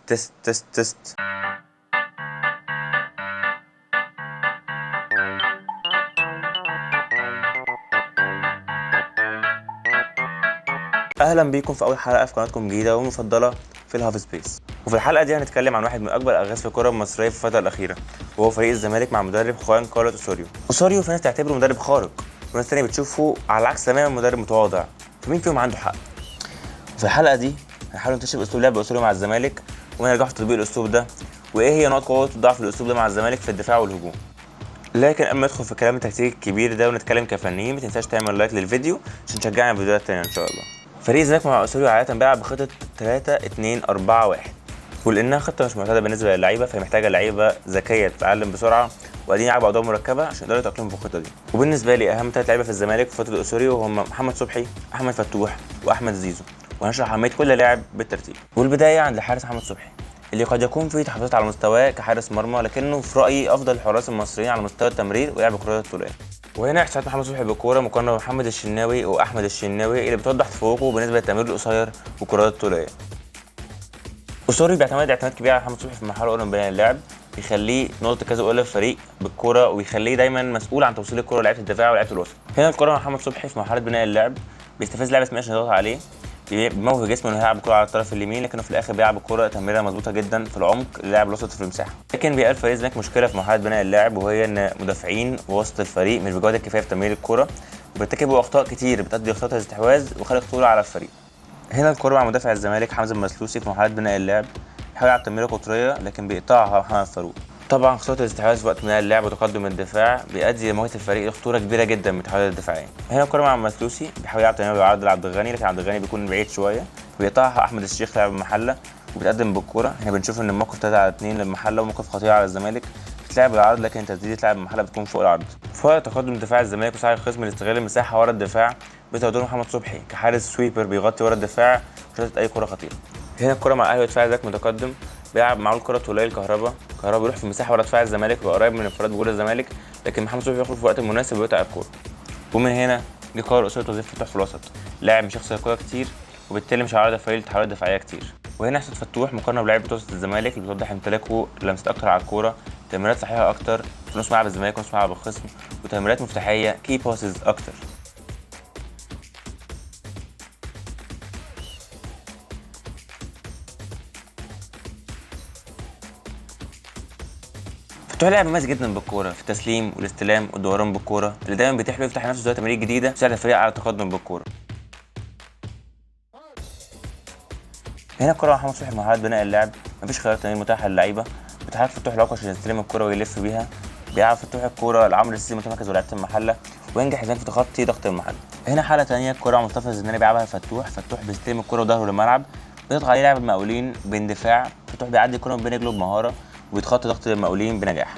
تست تست تست. اهلا بيكم في اول حلقه في قناتكم الجديده والمفضله في الهاف سبيس. وفي الحلقه دي هنتكلم عن واحد من اكبر الالغاز في الكره المصريه في الفتره الاخيره، وهو فريق الزمالك مع مدرب خوان كارلوس اوسوريو. اوسوريو في ناس تعتبره مدرب خارق، وناس تانية بتشوفه على العكس تماما مدرب متواضع، فمين فيهم عنده حق؟ في الحلقه دي هنحاول نكتشف اسلوب لعب اوسوريو مع الزمالك، ونرجع في تطبيق الاسلوب ده، وايه هي نقاط قوه وضعف الاسلوب ده مع الزمالك في الدفاع والهجوم. لكن قبل ما ندخل في الكلام التكتيكي الكبير ده ونتكلم كفنيين، ما تنساش تعمل لايك للفيديو عشان تشجعنا في فيديوهات تانية ان شاء الله. فريق الزمالك مع اوسوريو عاده بيلعب بخطه 3-2-4-1، ولانها خطه مش معتاده بالنسبه للعيبه، فهي محتاجه لعيبه ذكيه تتعلم بسرعه وقاعدين يلعبوا ادوار مركبه عشان يقدروا يتاقلموا في الخطه دي. وبالنسبه لي اهم 3 لعيبه في الزمالك في فتره اوسوريو هم محمد صبحي، احمد فتوح، واحمد زيزو، وهنشرح اهميه كل لاعب بالترتيب. والبدايه عند الحارس محمد صبحي، اللي قد يكون فيه تحفظات على مستواه كحارس مرمى، لكنه في رايي افضل الحراس المصريين على مستوى التمرير ولعب الكرات الطوليه. وهنا احصائيات محمد صبحي بالكوره مقارنه بمحمد الشناوي واحمد الشناوي اللي بتوضح تفوقه بالنسبه للتمرير القصير والكرات الطوليه. اوسوريو بيعتمد اعتماد كبير على محمد صبحي في المرحله الاولى من بناء اللعب، بيخليه نقطه تكاسل اولى في الفريق بالكوره، ويخليه دايما مسؤول عن توصيل الكوره لعيبه الدفاع ولعيبه الوسط. هنا الكوره مع محمد صبحي في مرحله بناء اللعب بيستفز لاعب اسمه عشان يضغط عليه، بيموه جسمه انه هيلعب الكوره على الطرف اليمين، لكنه في الاخر بيلعب الكوره تمريره مظبوطه جدا في العمق للاعب الوسط في المساحه. لكن بيقابل فريق الزمالك مشكله في مرحله بناء اللعب، وهي ان مدافعين وسط الفريق مش بجوده كفايه في تمرير الكوره، وبيرتكبوا اخطاء كتير بتؤدي لخطوره الاستحواذ وخلق خطوره على الفريق. هنا الكوره مع مدافع الزمالك حمزه المسلوسي في مرحله بناء اللعب، بيحاول يلعب تمريره قطريه لكن بيقطعها محمد فاروق. طبعا خطوره الاستحواذ في وقت بناء اللعب وتقدم الدفاع بيؤدي لمواجهه الفريق لخطوره كبيره جدا من التحولات الدفاعيه. هنا الكره مع مسلوسي بيحاول يلعب تمريره بالعرض لعبد الغني، لكن عبد الغني بيكون بعيد شويه، وبيقطعها احمد الشيخ لاعب المحله وبيتقدم بالكوره. هنا بنشوف ان الموقف 3-2 للمحله وموقف خطير على الزمالك، بتلعب بالعرض لكن تسديده لاعب المحله بتكون فوق العرض. في وقت تقدم دفاع الزمالك وسعي الخصم لاستغلال المساحه ورا الدفاع، بيظهر دور محمد صبحي كحارس سويبر بيغطي ورا الدفاع وشاطط اي كره خطيره. هنا الكره مع الاهلي ودفاع الزمالك متقدم، بيلعب معاه الكره طوليه لكهربا، كهربا بيروح في المساحه ورا دفاع الزمالك ويبقى قريب من انفراد جول الزمالك، لكن محمد صبحي بيخرج في الوقت المناسب ويقطع الكوره. ومن هنا جه قرار اسوري توظيف فتوح في الوسط، لاعب مش هيخسر الكوره كتير وبالتالي مش هيعرض الفريق لتحولات دفاعيه كتير. وهنا احسن فتوح مقارنه بلاعب وسط الزمالك اللي بتوضح امتلاكه لمسات اكتر على الكوره، تمريرات صحيحه اكتر في نص ملعب الزمالك ونص ملعب الخصم، وتمريرات مفتاحيه كي باسز اكتر. فتوح لاعب مميز جدا بالكوره في التسليم والاستلام والدوران بالكوره، اللي دايما بيتيح له يفتح لنفسه زاويه تمرير جديده تساعد الفريق على التقدم بالكوره. هنا الكره مع محمد صبحي في مرحله بناء اللعب، مفيش خيارات تمرير متاحه للعيبه، بيتحرك فتوح العقل عشان يستلم الكوره ويلف بيها، بيلعب فتوح الكوره لعمرو السيسي متمركز ولاعيبه المحله، وينجح ازاي في تخطي ضغط المحله. هنا حاله ثانيه الكوره مع مصطفى الزناري بيلعبها فتوح بيستلم الكوره وظهره للملعب، بيضغط عليه لاعب المقاولين باندفاع، فتوح بيعدي الكوره من بين رجله بمهاره وبيتخطى ضغط المقاولين بنجاح.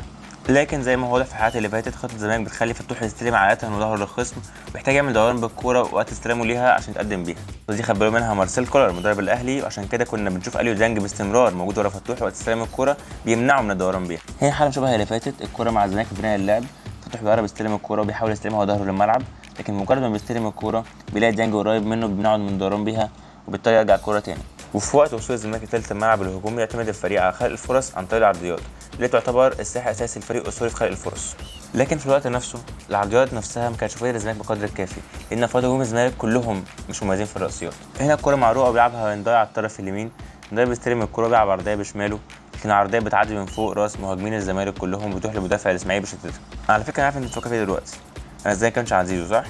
لكن زي ما هو واضح في الحالات اللي فاتت، خطه الزمالك بتخلي فتوح يستلم عادة من ظهره للخصم، ويحتاج يعمل دوران بالكوره وقت استلامه ليها عشان يتقدم بيها، ودي خد باله منها مارسيل كولر مدرب الاهلي، وعشان كده كنا بنشوف اليو ديانج باستمرار موجود ورا فتوح وقت استلام الكوره بيمنعه من الدوران بيها. هي حاله شبه اللي فاتت، الكوره مع الزمالك في بناء اللعب، فتوح بيقرب يستلم الكوره وبيحاول يستلمها وظهره للملعب، لكن مجرد ما بيستلم الكوره بيلاقي ديانج قريب منه بيمنعه من الدوران بيها، وبالتالي يرجع الكوره تاني. وفي وقت وصول الزمالك لثالث الملعب الهجومي يعتمد الفريق على خلق الفرص عن طريق العرضيات، اللي تعتبر السلاح الاساسي للفريق اسوري في خلق الفرص. لكن في الوقت نفسه العرضيات نفسها ما كانتش فايده للزمالك بقدر الكافي، لان افراد هجوم الزمالك كلهم مش مميزين في الرأسيات. هنا الكره مع رؤى بيلعبها هنداي على الطرف اليمين، هنداي بيستلم الكره بيلعب عرضيه بشماله، لكن العرضيه بتعدي من فوق راس مهاجمين الزمالك كلهم وبتروح لمدافع الاسماعيلي بشتتها. على فكره انا عارف ان انت بتفكر فيا دلوقتي، انا ازاي كانش على زيزو صح؟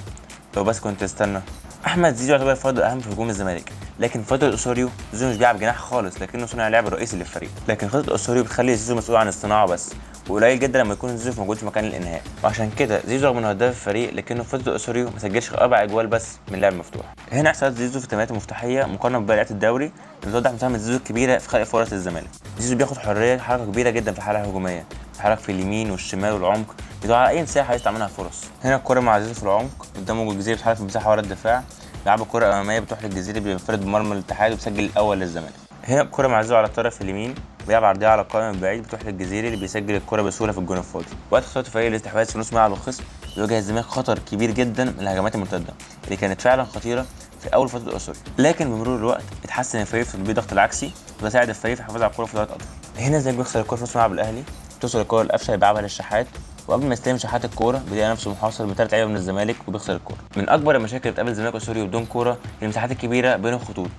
لو بس كنت استنى، احمد زيزو يعتبر فرد اهم في هجوم الزمالك، لكن فتره اوسوريو زيزو مش بيلعب جناح خالص، لكنه صانع اللعب الرئيسي للفريق. لكن خطه اوسوريو بتخلي زيزو مسؤول عن الصناعه بس، وقليل جدا لما يكون زيزو موجود في مكان الانهاء، وعشان كده زيزو رغم انه هداف الفريق لكنه في فتره اوسوريو ما سجلش غير 4 اجوال بس من لعب مفتوح. هنا احصائيات زيزو في التمريرات المفتاحيه مقارنه بباقي الدوري بتوضح مساهمه زيزو الكبيره في خلق فرص الزمالك. زيزو بياخد حركه كبيره جدا في الحاله الهجوميه، بيتحرك في اليمين والشمال والعمق، بيدور على اي مساحه يستعمل منها فرص. هنا الكره مع زيزو في العمق قدامه الجزيري بيتحرك في المساحه ورا الدفاع، بيلعب الكره اماميه بتروح للجزيري بينفرد بمرمى الاتحاد وبيسجل الاول للزمالك. هنا الكره مع زيزو على الطرف اليمين، بيلعب عرضيه على القائم البعيد بتروح للجزيري اللي بيسجل الكره بسهوله في الجون الفاضي. وقت خطوره فريق الاستحواذ في نص ملعب الخصم بيواجه الزمالك خطر كبير جدا من الهجمات المرتده اللي كانت فعلا خطيره في اول فتره اوسوريو، لكن بمرور الوقت اتحسن الفريق في تطبيق الضغط العكسي وده ساعد الفريق في الحفاظ على الكوره فترات اطول. هنا الزمالك بيخسر الكوره في نص ملعب الاهلي، توصل الكوره لقفشه يلعبها للشحات، وقبل ما يستلم شحات الكوره بيلاقي نفسه محاصر بثلاث لعيبه من الزمالك وبيخسر الكوره. من اكبر المشاكل اللي بتقابل الزمالك وسوريو بدون كوره هي المساحات الكبيره بين الخطوط،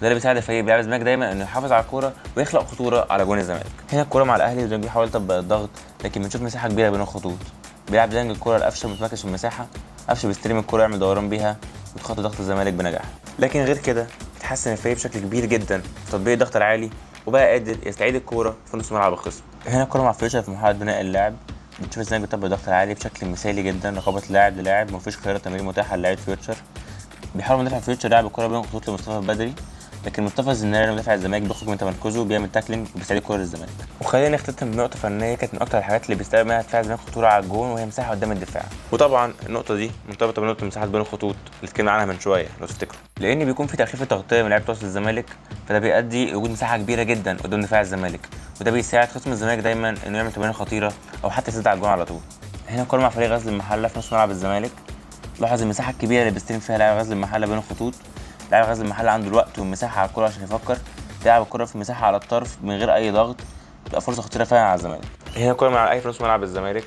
ده اللي بيساعد الفريق بيلعب الزمالك دايما انه يحافظ على الكوره ويخلق خطوره على جون الزمالك. هنا الكوره مع الاهلي الزمالك بيحاول يطبق الضغط، لكن بنشوف مساحه كبيره بين الخطوط، بيلعب زنج الكوره لقفشه متمركز في المساحه، قفشه بيستلم الكوره يعمل دوران بيها وتخطي ضغط الزمالك بنجاح. لكن غير كده اتحسن الفريق بشكل كبير جدا في تطبيق الضغط العالي، وبقى قادر يستعيد الكوره في نص ملعب الخصم. هنا الكوره مع فيوتشر في مرحله بناء اللاعب، بنشوف الزمالك بيطبق الضغط العالي بشكل مثالي جدا، رقابه لاعب للاعب، مفيش خيارات تمرير متاحه للاعب فيوتشر. بيحاول مدافع فيوتشر يلعب الكوره بين الخطوط لمصطفى بدري، لكن مصطفى الزناري مدافع الزمالك بيخرج من تمركزه وبيعمل تاكلينج وبيستعيد الكوره للزمالك. وخلينا نختتم بنقطه فنيه كانت من اكتر الحاجات اللي بيستقبل منها دفاع الزمالك خطوره على الجون، وهي مساحه قدام الدفاع. وطبعا النقطه دي مرتبطه بنقطه المساحات بين الخطوط اللي اتكلمنا عنها من شويه لو تفتكروا، لان بيكون في تاخير في التغطيه من لعيبه وسط الزمالك، فده بيؤدي لوجود مساحه كبيره جدا قدام دفاع الزمالك، وده بيساعد خصم الزمالك دايما انه يعمل تمريره خطيره او حتى يسد على الجون على طول. هنا الكوره مع فريق غزل المحله في نص ملعب الزمالك، لاحظ المساحه الكبيره اللي بيستلم فيها لاعب غزل المحله بين الخطوط. لاعب غزل المحله عنده الوقت والمساحه على الكوره عشان يفكر، يلعب الكوره في مساحه على الطرف من غير اي ضغط، تبقى فرصه خطيره فعلا على الزمالك. هنا الكوره مع الاهلي في نص ملعب الزمالك،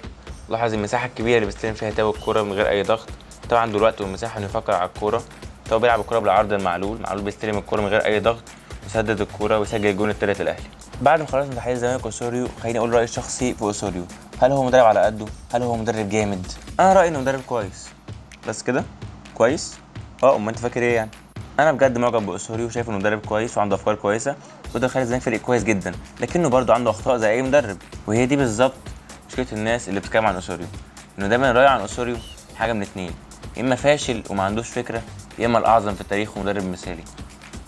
لاحظ المساحه الكبيره اللي بيستلم فيها تاو الكوره من غير اي ضغط، تاو عنده الوقت والمساحه انه يفكر على الكوره، تاو بيلعب الكوره بالعرض المعلول، معلول بيستلم الكوره من غير اي ضغط ويسدد الكوره ويسجل الجون الثالث الاهلي. بعد ما خلصنا تحليل الزمالك وسوريو، خليني اقول رايي الشخصي في اسوريو. هل هو مدرب على قده؟ هل هو مدرب جامد؟ انا رايي انه مدرب كويس. بس كده كويس؟ امال انت فاكر ايه يعني؟ انا بجد معجب باسوريو، شايف انه مدرب كويس وعنده افكار كويسه وده خلي الزمالك فريق كويس جدا، لكنه برضه عنده اخطاء زي اي مدرب، وهي دي بالظبط مشكله الناس اللي بتتكلم عن اسوريو، انه دايما راي عن اسوريو حاجه من اتنين، يا اما فاشل وما عندوش فكره، يا اما الاعظم في التاريخ ومدرب مثالي.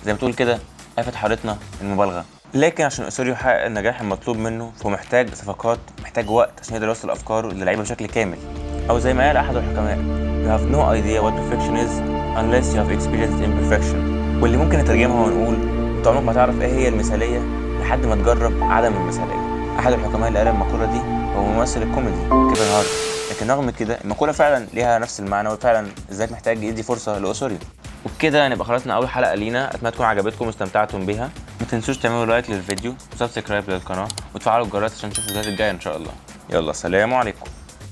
زي ما تقول كده آفة حارتنا المبالغه. لكن عشان اسوريو يحقق النجاح المطلوب منه فهو محتاج صفقات، محتاج وقت عشان يقدر يوصل افكاره للعيبه بشكل كامل، او زي ما قال احد الحكماء you have no idea what perfection is unless you have experienced imperfection، واللي ممكن نترجمها ونقول انت عمرك ما تعرف ايه هي المثاليه لحد ما تجرب عدم المثاليه. احد الحكماء اللي قال المقوله دي هو ممثل الكوميدي كيفن هارت، لكن رغم كده المقوله فعلا ليها نفس المعنى، وفعلا ازاي محتاج يدي فرصه لاسوريو. وبكده نبقى خلصنا اول حلقه لينا، اتمنى تكون عجبتكم واستمتعتم بيها. ما تنسوش تعملوا لايك للفيديو وسبسكرايب للقناه وتفعلوا الجرس عشان تشوفوا الفيديوهات الجايه ان شاء الله. يلا سلام عليكم.